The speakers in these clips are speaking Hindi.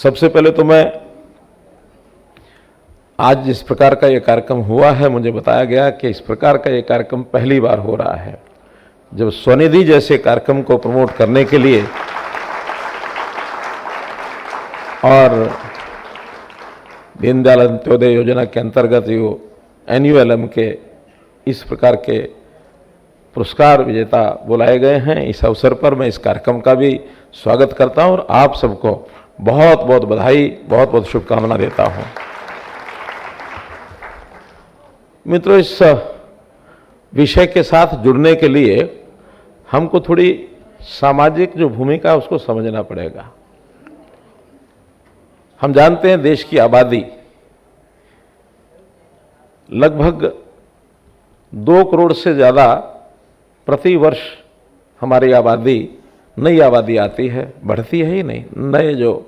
सबसे पहले तो मैं आज जिस प्रकार का ये कार्यक्रम हुआ है, मुझे बताया गया कि इस प्रकार का ये कार्यक्रम पहली बार हो रहा है। जब स्वनिधि जैसे कार्यक्रम को प्रमोट करने के लिए और दीनदयाल अंत्योदय योजना के अंतर्गत जो NULM के इस प्रकार के पुरस्कार विजेता बुलाए गए हैं, इस अवसर पर मैं इस कार्यक्रम का भी स्वागत करता हूं और आप सबको बहुत बहुत बधाई, बहुत बहुत शुभकामना देता हूं। मित्रों, इस विषय के साथ जुड़ने के लिए हमको थोड़ी सामाजिक जो भूमिका है उसको समझना पड़ेगा। हम जानते हैं देश की आबादी लगभग 2 करोड़ से ज़्यादा प्रति वर्ष हमारी आबादी, नई आबादी आती है, बढ़ती है ही नहीं, नए जो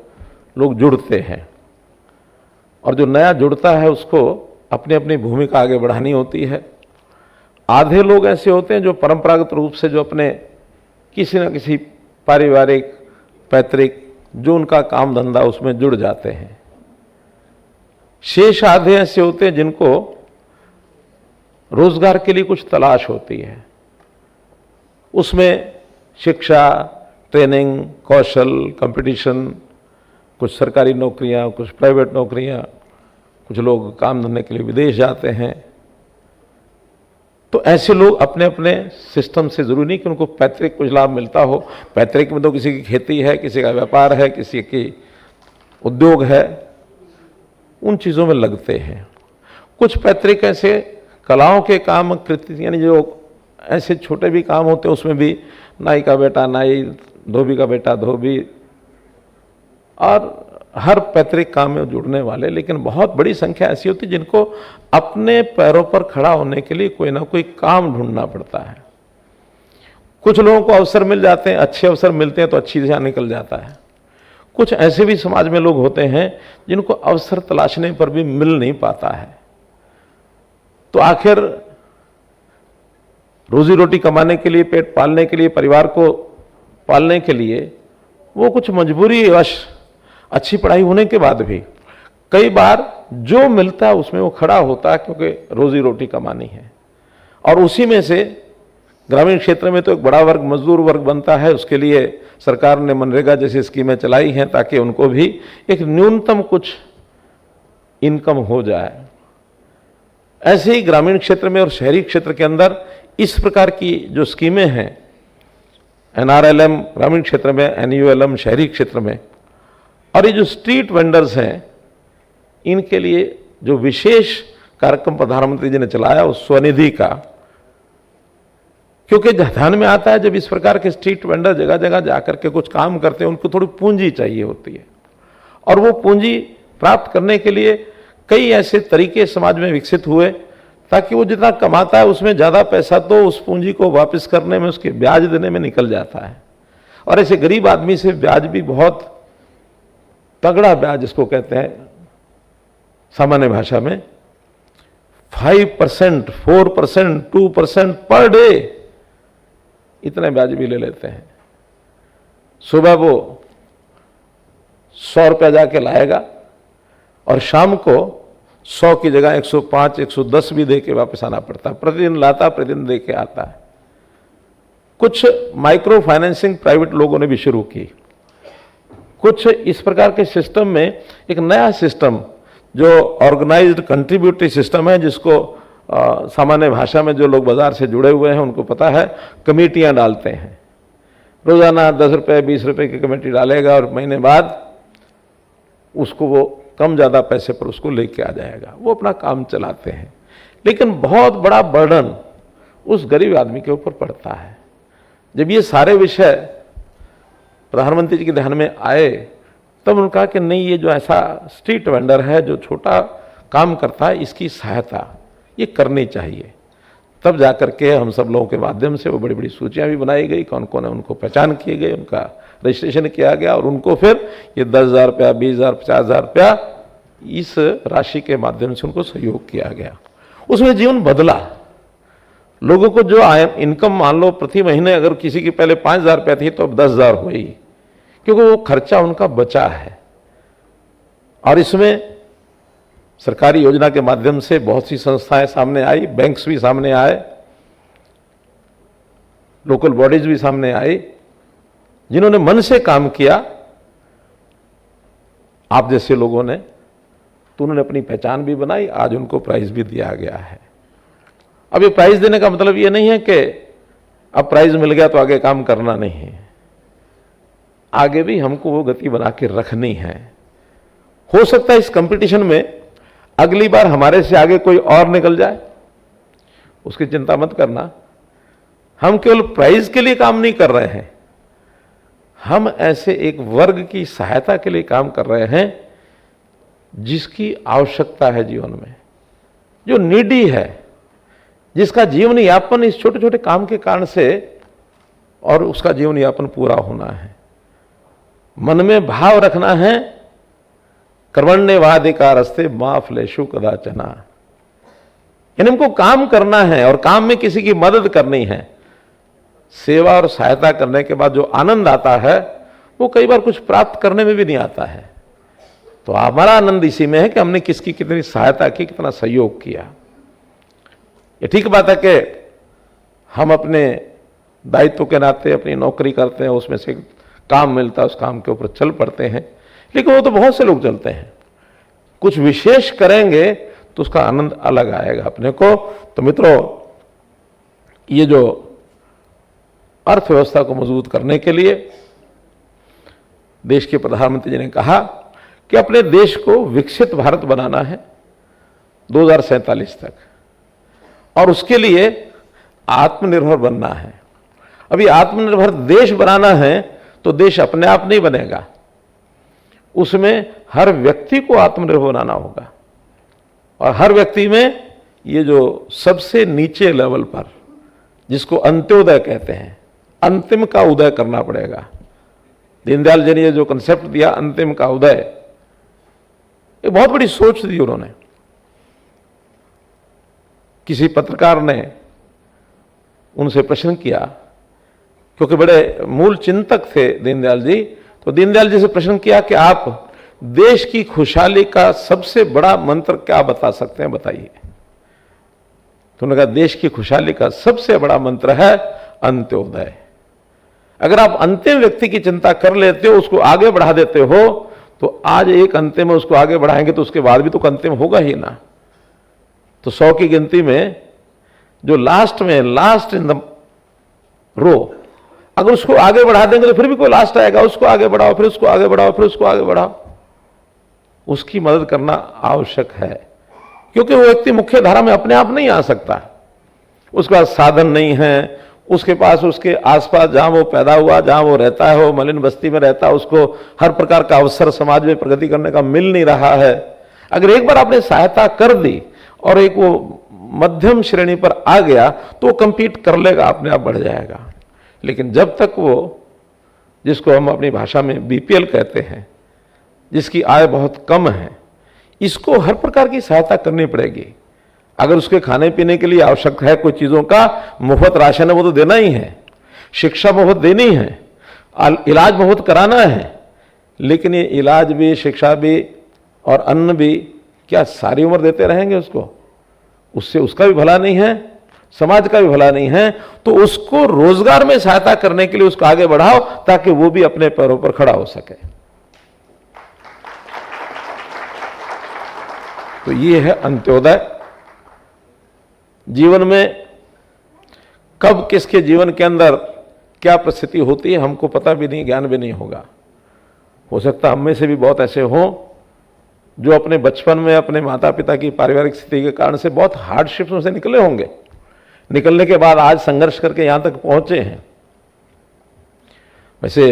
लोग जुड़ते हैं और जो नया जुड़ता है उसको अपनी अपनी भूमिका आगे बढ़ानी होती है। आधे लोग ऐसे होते हैं जो परंपरागत रूप से जो अपने किसी न किसी पारिवारिक, पैतृक जो उनका काम धंधा उसमें जुड़ जाते हैं। शेष आधे ऐसे होते हैं जिनको रोजगार के लिए कुछ तलाश होती है। उसमें शिक्षा, ट्रेनिंग, कौशल, कंपटीशन, कुछ सरकारी नौकरियां, कुछ प्राइवेट नौकरियां, कुछ लोग काम धंधे के लिए विदेश जाते हैं। तो ऐसे लोग अपने अपने सिस्टम से, जरूरी नहीं कि उनको पैतृक कुछ लाभ मिलता हो। पैतृक में तो किसी की खेती है, किसी का व्यापार है, किसी की उद्योग है, उन चीज़ों में लगते हैं। कुछ पैतृक ऐसे कलाओं के काम, कृति, यानी जो ऐसे छोटे भी काम होते हैं उसमें भी नाई का बेटा नाई, धोबी का बेटा धोबी, और हर पैतृक काम में जुड़ने वाले। लेकिन बहुत बड़ी संख्या ऐसी होती है जिनको अपने पैरों पर खड़ा होने के लिए कोई ना कोई काम ढूंढना पड़ता है। कुछ लोगों को अवसर मिल जाते हैं, अच्छे अवसर मिलते हैं तो अच्छी दिशा निकल जाता है। कुछ ऐसे भी समाज में लोग होते हैं जिनको अवसर तलाशने पर भी मिल नहीं पाता है। तो आखिर रोजी रोटी कमाने के लिए, पेट पालने के लिए, परिवार को पालने के लिए वो कुछ मजबूरी वश अच्छी पढ़ाई होने के बाद भी कई बार जो मिलता है उसमें वो खड़ा होता है, क्योंकि रोजी रोटी कमानी है। और उसी में से ग्रामीण क्षेत्र में तो एक बड़ा वर्ग मजदूर वर्ग बनता है। उसके लिए सरकार ने मनरेगा जैसी स्कीमें चलाई हैं ताकि उनको भी एक न्यूनतम कुछ इनकम हो जाए। ऐसे ही ग्रामीण क्षेत्र में और शहरी क्षेत्र के अंदर इस प्रकार की जो स्कीमें हैं, NRLM ग्रामीण क्षेत्र में, NULM शहरी क्षेत्र में, और ये जो स्ट्रीट वेंडर्स हैं, इनके लिए जो विशेष कार्यक्रम प्रधानमंत्री जी ने चलाया उस स्वनिधि का, क्योंकि ध्यान में आता है जब इस प्रकार के स्ट्रीट वेंडर जगह जगह जाकर के कुछ काम करते हैं, उनको थोड़ी पूंजी चाहिए होती है। और वो पूंजी प्राप्त करने के लिए कई ऐसे तरीके समाज में विकसित हुए ताकि वो जितना कमाता है उसमें ज़्यादा पैसा तो उस पूंजी को वापस करने में, उसके ब्याज देने में निकल जाता है। और ऐसे गरीब आदमी से ब्याज भी बहुत तगड़ा ब्याज, जिसको कहते हैं सामान्य भाषा में 5%, 4%, 2% पर डे, इतने ब्याज भी ले लेते हैं। सुबह वो 100 रुपया जाके लाएगा और शाम को 100 की जगह 105, 110 भी दे के वापस आना पड़ता है। प्रतिदिन लाता, प्रतिदिन दे के आता है। कुछ माइक्रो फाइनेंसिंग प्राइवेट लोगों ने भी शुरू की। कुछ इस प्रकार के सिस्टम में एक नया सिस्टम जो ऑर्गेनाइज्ड कंट्रीब्यूटरी सिस्टम है, जिसको सामान्य भाषा में जो लोग बाजार से जुड़े हुए हैं उनको पता है, कमेटियां डालते हैं। रोजाना 10 रुपये 20 रुपये की कमेटी डालेगा और महीने बाद उसको वो कम ज़्यादा पैसे पर उसको लेके आ जाएगा। वो अपना काम चलाते हैं। लेकिन बहुत बड़ा बर्डन उस गरीब आदमी के ऊपर पड़ता है। जब ये सारे विषय प्रधानमंत्री जी के ध्यान में आए तब उन्होंने कहा कि नहीं, ये जो ऐसा स्ट्रीट वेंडर है जो छोटा काम करता है, इसकी सहायता ये करनी चाहिए। तब जाकर के हम सब लोगों के माध्यम से वो बड़ी बड़ी सूचियां भी बनाई गई, कौन कौन है उनको पहचान किए गए, उनका रजिस्ट्रेशन किया गया और उनको फिर ये 10,000 रुपया, 20,000, 50,000 रुपया इस राशि के माध्यम से उनको सहयोग किया गया। उसमें जीवन बदला। लोगों को जो इनकम मान लो प्रति महीने अगर किसी की पहले 5,000 रुपया थी तो अब 10,000 हुई, क्योंकि वो खर्चा उनका बचा है। और इसमें सरकारी योजना के माध्यम से बहुत सी संस्थाएं सामने आई, बैंक्स भी सामने आए, लोकल बॉडीज भी सामने आई, जिन्होंने मन से काम किया आप जैसे लोगों ने, तो उन्होंने अपनी पहचान भी बनाई, आज उनको प्राइज भी दिया गया है। अब ये प्राइज देने का मतलब ये नहीं है कि अब प्राइज मिल गया तो आगे काम करना नहीं है, आगे भी हमको वो गति बना के रखनी है। हो सकता है इस कंपटीशन में अगली बार हमारे से आगे कोई और निकल जाए, उसकी चिंता मत करना। हम केवल प्राइज के लिए काम नहीं कर रहे हैं, हम ऐसे एक वर्ग की सहायता के लिए काम कर रहे हैं जिसकी आवश्यकता है जीवन में, जो नीडी है, जिसका जीवन यापन इस छोटे छोटे काम के कारण से और उसका जीवन यापन पूरा होना है। मन में भाव रखना है, कर्मण्येवाधिकारस्ते मा फलेषु कदाचन, यानी हमको काम करना है और काम में किसी की मदद करनी है। सेवा और सहायता करने के बाद जो आनंद आता है वो कई बार कुछ प्राप्त करने में भी नहीं आता है। तो हमारा आनंद इसी में है कि हमने किसकी कितनी सहायता की, कितना सहयोग किया। ये ठीक बात है कि हम अपने दायित्व के नाते अपनी नौकरी करते हैं, उसमें से काम मिलता है, उस काम के ऊपर चल पड़ते हैं, लेकिन वो तो बहुत से लोग चलते हैं। कुछ विशेष करेंगे तो उसका आनंद अलग आएगा अपने को। तो मित्रों, ये जो अर्थव्यवस्था को मजबूत करने के लिए देश के प्रधानमंत्री जी ने कहा कि अपने देश को विकसित भारत बनाना है 2047 तक, और उसके लिए आत्मनिर्भर बनना है। अभी आत्मनिर्भर देश बनाना है तो देश अपने आप नहीं बनेगा, उसमें हर व्यक्ति को आत्मनिर्भर बनाना होगा। और हर व्यक्ति में ये जो सबसे नीचे लेवल पर, जिसको अंत्योदय कहते हैं, अंतिम का उदय करना पड़ेगा। दीनदयाल जी ने जो कंसेप्ट दिया अंतिम का उदय, एक बहुत बड़ी सोच दी उन्होंने। किसी पत्रकार ने उनसे प्रश्न किया, क्योंकि बड़े मूल चिंतक थे दीनदयाल जी, तो दीनदयाल जी से प्रश्न किया कि आप देश की खुशहाली का सबसे बड़ा मंत्र क्या बता सकते हैं, बताइए। तो उन्होंने कहा देश की खुशहाली का सबसे बड़ा मंत्र है अंत्योदय। अगर आप अंतिम व्यक्ति की चिंता कर लेते हो, उसको आगे बढ़ा देते हो, तो आज एक अंतिम में उसको आगे बढ़ाएंगे तो उसके बाद भी तो अंतिम होगा ही ना। तो 100 की गिनती में जो लास्ट में, लास्ट इन द रो, अगर उसको आगे बढ़ा देंगे तो फिर भी कोई लास्ट आएगा, उसको आगे बढ़ाओ, फिर उसको आगे बढ़ाओ, फिर उसको आगे बढ़ाओ। उसकी मदद करना आवश्यक है, क्योंकि वो व्यक्ति मुख्य धारा में अपने आप नहीं आ सकता। उसके पास साधन नहीं है, उसके पास उसके आसपास जहां वो पैदा हुआ, जहां वो रहता है, वो मलिन बस्ती में रहता है, उसको हर प्रकार का अवसर समाज में प्रगति करने का मिल नहीं रहा है। अगर एक बार आपने सहायता कर दी और एक वो मध्यम श्रेणी पर आ गया तो वो कंपीट कर लेगा, अपने आप बढ़ जाएगा। लेकिन जब तक वो, जिसको हम अपनी भाषा में बीपीएल कहते हैं, जिसकी आय बहुत कम है, इसको हर प्रकार की सहायता करनी पड़ेगी। अगर उसके खाने पीने के लिए आवश्यक है कोई चीजों का, मुफ्त राशन है वो तो देना ही है, शिक्षा मुफ्त देनी है, इलाज मुफ्त कराना है। लेकिन ये इलाज भी, शिक्षा भी और अन्न भी क्या सारी उम्र देते रहेंगे उसको? उससे उसका भी भला नहीं है, समाज का भी भला नहीं है। तो उसको रोजगार में सहायता करने के लिए उसको आगे बढ़ाओ, ताकि वो भी अपने पैरों पर खड़ा हो सके। तो ये है अंत्योदय। जीवन में कब किसके जीवन के अंदर क्या परिस्थिति होती है हमको पता भी नहीं, ज्ञान भी नहीं होगा। हो सकता हम में से भी बहुत ऐसे हों जो अपने बचपन में अपने माता पिता की पारिवारिक स्थिति के कारण से बहुत हार्डशिप्स से निकले होंगे, निकलने के बाद आज संघर्ष करके यहां तक पहुंचे हैं। वैसे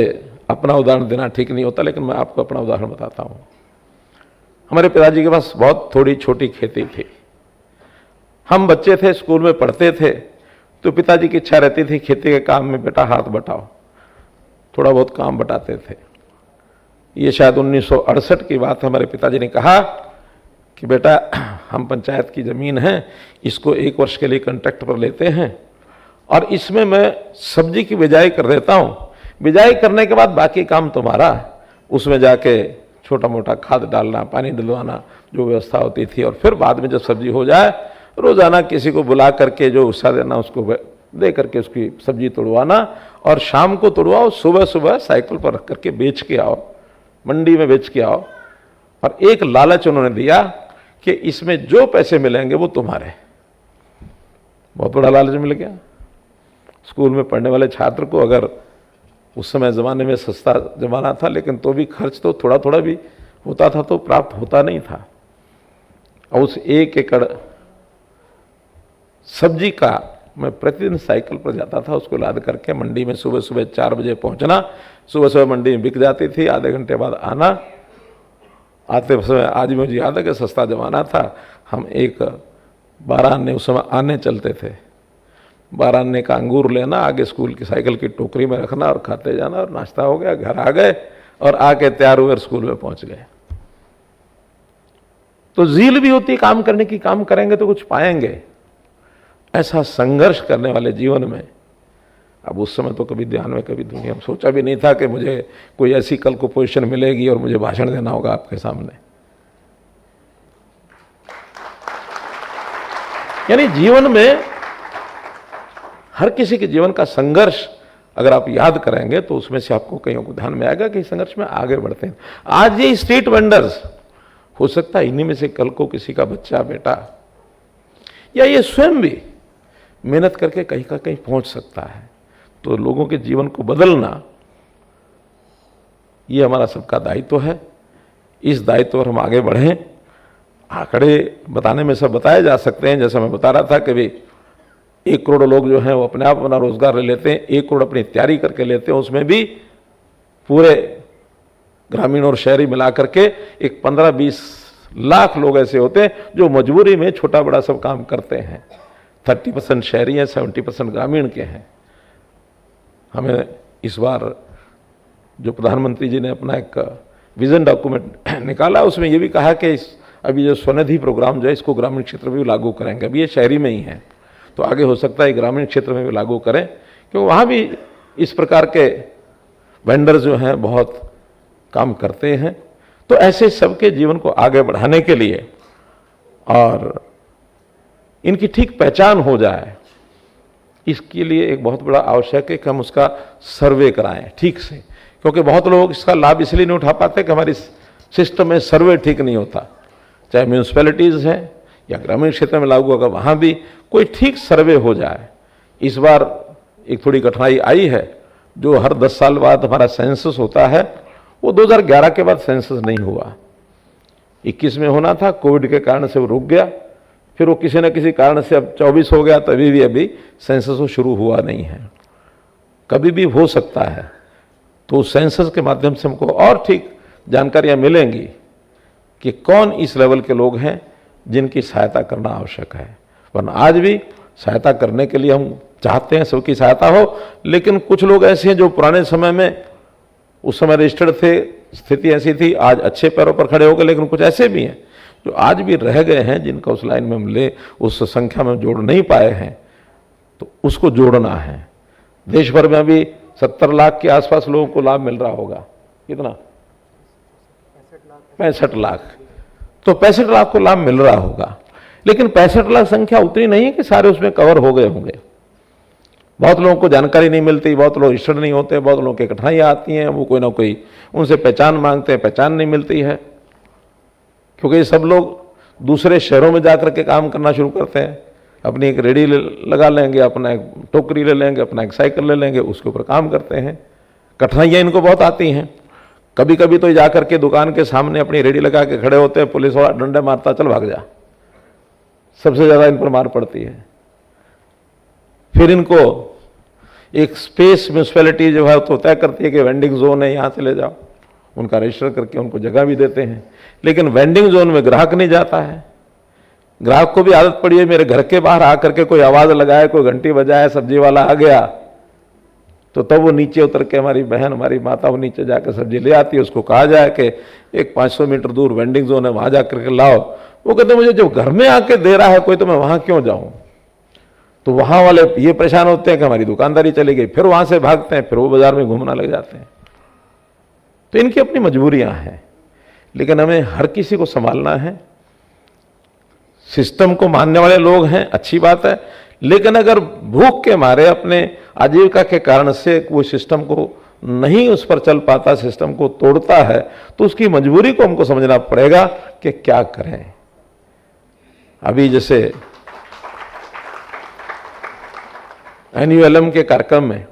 अपना उदाहरण देना ठीक नहीं होता, लेकिन मैं आपको अपना उदाहरण बताता हूं। हमारे पिताजी के पास बहुत थोड़ी छोटी खेती थी। हम बच्चे थे, स्कूल में पढ़ते थे, तो पिताजी की इच्छा रहती थी खेती के काम में बेटा हाथ बटाओ, थोड़ा बहुत काम बटाते थे। ये शायद 1968 की बात है। हमारे पिताजी ने कहा कि बेटा हम पंचायत की ज़मीन है, इसको 1 वर्ष के लिए कॉन्ट्रैक्ट पर लेते हैं और इसमें मैं सब्जी की बिजाई कर देता हूँ, बिजाई करने के बाद बाकी काम तुम्हारा, उसमें जाके छोटा मोटा खाद डालना, पानी डलवाना, जो व्यवस्था होती थी। और फिर बाद में जब सब्जी हो जाए, रोज़ाना किसी को बुला करके जो उत्साह देना उसको दे करके उसकी सब्जी तोड़वाना, और शाम को तोड़वाओ, सुबह सुबह साइकिल पर रख करके बेच के आओ, मंडी में बेच के आओ। और एक लालच उन्होंने दिया कि इसमें जो पैसे मिलेंगे वो तुम्हारे। बहुत बड़ा लालच मिल गया। स्कूल में पढ़ने वाले छात्र को, अगर उस समय ज़माने में सस्ता ज़माना था, लेकिन तो भी खर्च तो थोड़ा थोड़ा भी होता था, तो प्राप्त होता नहीं था। और उस 1 एकड़ सब्जी का मैं प्रतिदिन साइकिल पर जाता था, उसको लाद करके मंडी में सुबह सुबह 4 बजे पहुंचना, सुबह सुबह मंडी में बिक जाती थी, आधे घंटे बाद आना। आते समय आज मुझे याद है कि सस्ता ज़माना था, हम एक 12 आने उस समय आने चलते थे, 12 आने का अंगूर लेना, आगे स्कूल की साइकिल की टोकरी में रखना और खाते जाना, और नाश्ता हो गया, घर आ गए और आके तैयार हुए स्कूल में पहुंच गए। तो ज़ील भी होती है काम करने की, काम करेंगे तो कुछ पाएंगे। ऐसा संघर्ष करने वाले जीवन में, अब उस समय तो कभी ध्यान में कभी दुनिया में सोचा भी नहीं था कि मुझे कोई ऐसी कल को पोजीशन मिलेगी और मुझे भाषण देना होगा आपके सामने। यानी जीवन में हर किसी के जीवन का संघर्ष अगर आप याद करेंगे तो उसमें से आपको कहीं को ध्यान में आएगा कि संघर्ष में आगे बढ़ते हैं। आज ये स्ट्रीट वेंडर्स, हो सकता है इन्हीं में से कल को किसी का बच्चा, बेटा, या ये स्वयं भी मेहनत करके कहीं का कहीं पहुंच सकता है। तो लोगों के जीवन को बदलना, ये हमारा सबका दायित्व है। इस दायित्व पर हम आगे बढ़ें। आंकड़े बताने में सब बताए जा सकते हैं, जैसा मैं बता रहा था कि भी 1 करोड़ लोग जो हैं वो अपने आप अपना रोजगार ले लेते हैं, 1 करोड़ अपनी तैयारी करके लेते हैं, उसमें भी पूरे ग्रामीण और शहरी मिला करके एक 15-20 लाख लोग ऐसे होते हैं जो मजबूरी में छोटा बड़ा सब काम करते हैं। 30% शहरी हैं, 70% ग्रामीण के हैं। हमें इस बार जो प्रधानमंत्री जी ने अपना एक विजन डॉक्यूमेंट निकाला, उसमें ये भी कहा कि अभी जो स्वनिधि प्रोग्राम जो है इसको ग्रामीण क्षेत्र में भी लागू करेंगे। अभी ये शहरी में ही है, तो आगे हो सकता है ग्रामीण क्षेत्र में भी लागू करें, क्योंकि वहाँ भी इस प्रकार के वेंडर जो हैं बहुत काम करते हैं। तो ऐसे सबके जीवन को आगे बढ़ाने के लिए और इनकी ठीक पहचान हो जाए, इसके लिए एक बहुत बड़ा आवश्यक है कि हम उसका सर्वे कराएं ठीक से। क्योंकि बहुत लोग इसका लाभ इसलिए नहीं उठा पाते कि हमारी सिस्टम में सर्वे ठीक नहीं होता। चाहे म्यूनसिपैलिटीज़ हैं या ग्रामीण क्षेत्र में लागू, अगर वहाँ भी कोई ठीक सर्वे हो जाए। इस बार एक थोड़ी कठिनाई आई है, जो हर 10 साल बाद हमारा सेंसस होता है, वो 2011 के बाद सेंसस नहीं हुआ। 21 में होना था, कोविड के कारण से वो रुक गया, फिर वो किसी न किसी कारण से अब 24 हो गया, तभी भी अभी सेंसस वो शुरू हुआ नहीं है। कभी भी हो सकता है, तो सेंसस के माध्यम से हमको और ठीक जानकारियां मिलेंगी कि कौन इस लेवल के लोग हैं जिनकी सहायता करना आवश्यक है। वरना आज भी सहायता करने के लिए हम चाहते हैं सबकी सहायता हो, लेकिन कुछ लोग ऐसे हैं जो पुराने समय में उस समय रजिस्टर्ड थे, स्थिति ऐसी थी, आज अच्छे पैरों पर खड़े हो गए, लेकिन कुछ ऐसे भी हैं जो आज भी रह गए हैं, जिनका उस लाइन में हम ले उस संख्या में जोड़ नहीं पाए हैं। तो उसको जोड़ना है। देश भर में अभी 70 लाख के आसपास लोगों को लाभ मिल रहा होगा। कितना? 65 लाख। तो 65 लाख को लाभ मिल रहा होगा, लेकिन 65 लाख संख्या उतनी नहीं है कि सारे उसमें कवर हो गए होंगे। बहुत लोगों को जानकारी नहीं मिलती, बहुत लोग रजिस्टर्ड नहीं होते, बहुत लोगों की कठिनाइयाँ आती हैं, वो कोई ना कोई उनसे पहचान मांगते हैं, पहचान नहीं मिलती है। क्योंकि ये सब लोग दूसरे शहरों में जाकर के काम करना शुरू करते हैं। अपनी एक रेडी लगा लेंगे, अपना एक टोकरी ले लेंगे, अपना एक साइकिल ले लेंगे, उसके ऊपर काम करते हैं। कठिनाइयाँ इनको बहुत आती हैं। कभी कभी तो जाकर के दुकान के सामने अपनी रेडी लगा के खड़े होते हैं, पुलिस वाला डंडे मारता, चल भाग जा। सबसे ज़्यादा इन पर मार पड़ती है। फिर इनको एक स्पेस म्यूनसिपैलिटी जो है तो तय करती है कि वेंडिंग जोन है, यहाँ से ले जाओ, उनका रजिस्टर करके उनको जगह भी देते हैं। लेकिन वेंडिंग जोन में ग्राहक नहीं जाता है। ग्राहक को भी आदत पड़ी है, मेरे घर के बाहर आकर के कोई आवाज़ लगाए, कोई घंटी बजाए, सब्जी वाला आ गया, तो तब वो नीचे उतर के, हमारी बहन, हमारी माता, वो नीचे जाकर सब्जी ले आती है। उसको कहा जाए कि एक 500 मीटर दूर वेंडिंग जोन है, वहाँ जाकर के लाओ। वो कहते मुझे जब घर में आके दे रहा है कोई, तो मैं वहाँ क्यों जाऊँ। तो वहाँ वाले ये परेशान होते हैं कि हमारी दुकानदारी चली गई, फिर वहाँ से भागते हैं, फिर वो बाजार में घूमना लग जाते हैं। तो इनकी अपनी मजबूरियाँ हैं। लेकिन हमें हर किसी को संभालना है। सिस्टम को मानने वाले लोग हैं, अच्छी बात है, लेकिन अगर भूख के मारे अपने आजीविका के कारण से वो सिस्टम को नहीं उस पर चल पाता, सिस्टम को तोड़ता है, तो उसकी मजबूरी को हमको समझना पड़ेगा कि क्या करें। अभी जैसे NULM के कार्यक्रम में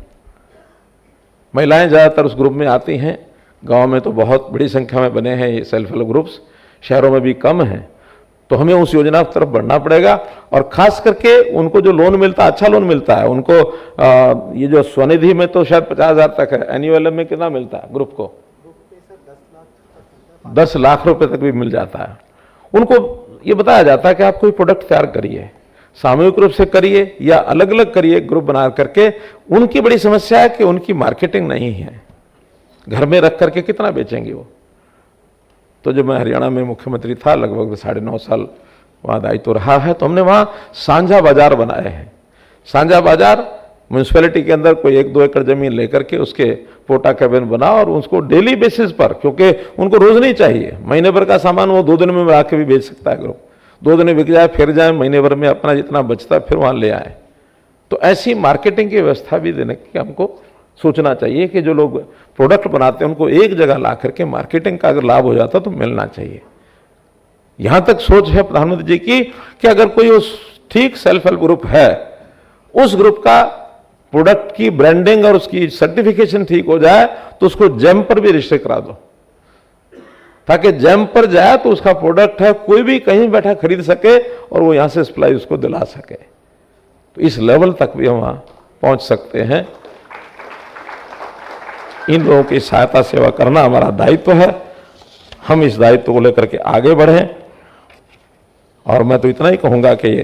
महिलाएं ज़्यादातर उस ग्रुप में आती हैं। गांव में तो बहुत बड़ी संख्या में बने हैं ये सेल्फ हेल्प ग्रुप्स, शहरों में भी कम हैं। तो हमें उस योजना की तरफ बढ़ना पड़ेगा, और खास करके उनको जो लोन मिलता है, अच्छा लोन मिलता है उनको। ये जो स्वनिधि में तो शायद 50,000 तक है, NULM में कितना मिलता है ग्रुप को? 10 लाख रुपए तक भी मिल जाता है। उनको ये बताया जाता है कि आप कोई प्रोडक्ट तैयार करिए, सामूहिक रूप से करिए या अलग अलग करिए, ग्रुप बना करके। उनकी बड़ी समस्या है कि उनकी मार्केटिंग नहीं है, घर में रख करके कितना बेचेंगे वो। तो जब मैं हरियाणा में मुख्यमंत्री था, लगभग 9.5 साल वहाँ दायित्व रहा है, तो हमने वहाँ साझा बाजार बनाए हैं। साझा बाजार म्यूनसिपैलिटी के अंदर कोई 1-2 एकड़ जमीन लेकर के उसके पोटा कैबिन बना, और उसको डेली बेसिस पर, क्योंकि उनको रोज नहीं चाहिए, महीने भर का सामान वो 2 दिन में ला के भी बेच सकता है ग्रुप। 2 दिन में बिक जाए, फिर जाए, महीने भर में अपना जितना बचता है फिर वहाँ ले आए। तो ऐसी मार्केटिंग की व्यवस्था भी देने की हमको सोचना चाहिए कि जो लोग प्रोडक्ट बनाते हैं उनको एक जगह ला करके मार्केटिंग का अगर लाभ हो जाता तो मिलना चाहिए। यहां तक सोच है प्रधानमंत्री जी की कि अगर कोई उस ठीक सेल्फ हेल्प ग्रुप है, उस ग्रुप का प्रोडक्ट की ब्रांडिंग और उसकी सर्टिफिकेशन ठीक हो जाए तो उसको जेम पर भी रजिस्टर करा दो, ताकि जेम पर जाए तो उसका प्रोडक्ट है, कोई भी कहीं बैठा खरीद सके और वो यहां से सप्लाई उसको दिला सके। तो इस लेवल तक भी हम वहां पहुंच सकते हैं। इन लोगों की सहायता सेवा करना हमारा दायित्व है। हम इस दायित्व को लेकर के आगे बढ़ें। और मैं तो इतना ही कहूंगा कि ये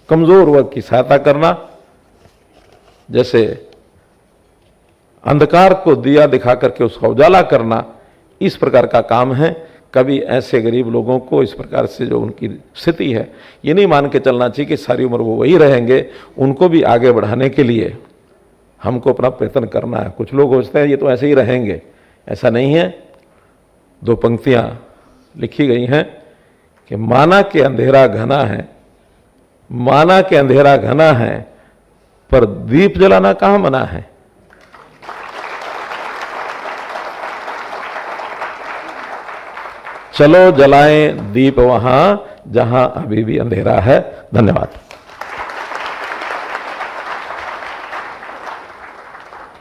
कमजोर वर्ग की सहायता करना, जैसे अंधकार को दिया दिखा करके उसका उजाला करना, इस प्रकार का काम है। कभी ऐसे गरीब लोगों को इस प्रकार से जो उनकी स्थिति है, ये नहीं मान के चलना चाहिए कि सारी उम्र वो वही रहेंगे। उनको भी आगे बढ़ाने के लिए हमको अपना प्रयत्न करना है। कुछ लोग सोचते हैं ये तो ऐसे ही रहेंगे, ऐसा नहीं है। 2 पंक्तियां लिखी गई हैं कि माना के अंधेरा घना है, माना के अंधेरा घना है, पर दीप जलाना कहां मना है। चलो जलाएं दीप वहां जहां अभी भी अंधेरा है। धन्यवाद।